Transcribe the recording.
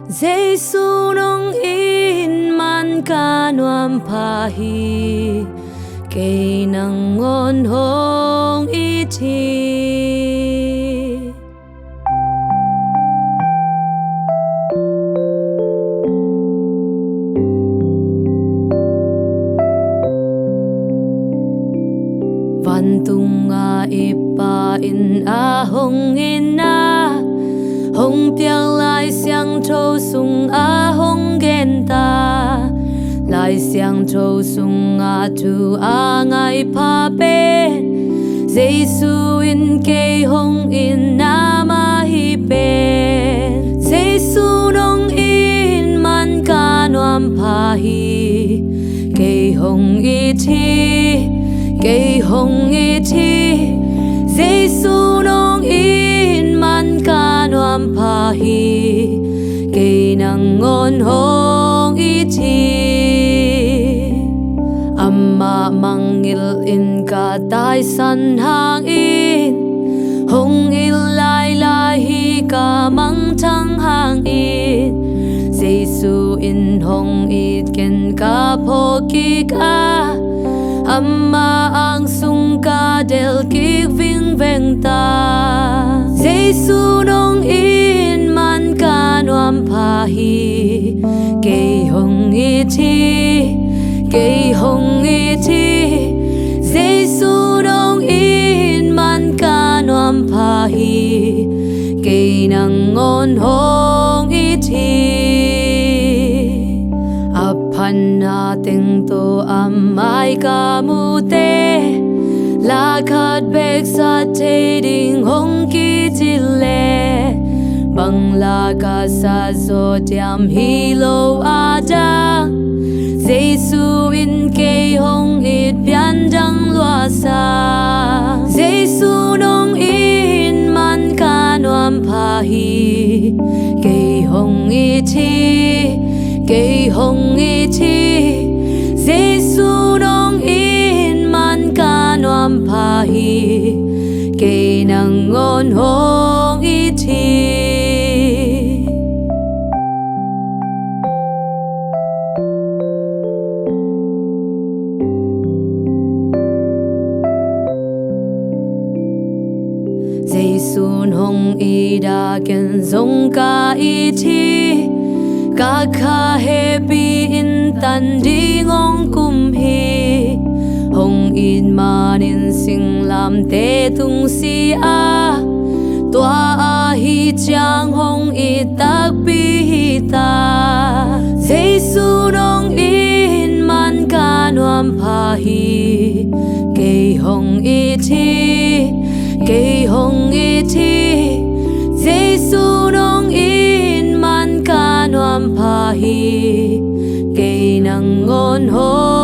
Giêsu nong in man ka nuam pahi kay nang ngon hong iti Vantung nga ipa in ahong ina Hong piang lai xiang trâu sung a hong gen ta Lai xiang trâu sung a tu a ngai pa ben Giêsu in kê hong in na ma hi ben Giêsu nong in man ka nuam pa hi Kê hong i thi Kê hong i thi Giêsu nong in man ka nuam pa hi Kê nang ngon hong i thi Amma mangil in ka tai san hang in Hong il lai lai hi ka mang thang hang in Giêsu in hong it ken ka po ki ka Amma ang sung ka del kik ving veng ta Giêsu nong in man ka nuam pa hi Kê hong i thi Kê hong i thi Giêsu nong in man ka nuam pa hi Kê nang ngon hong i thi Apan nating to amay kamute Lakad bek sa te ding hong ki tile Bangla ka sa zotiam hilo ada Giêsu in kê hong it pian dang lua sa Giêsu nong in man ka nuam pa hi Kê hong i thi Kê hong i thi Giêsu nong in man ka nuam pa hi Kê nang ngon hong i thi Giêsu hong i da ken zong ka i thi Ka kha happy in tan di ngong kum hi Hong in man in sing lam te tung si a Tua a hi chang hong i tak pi hi ta Giêsu nong in man ka nuam pa hi Kê hong i thi Kê hong i thi Giêsu nong in man ka nuam pa hi Kê nang ngon hong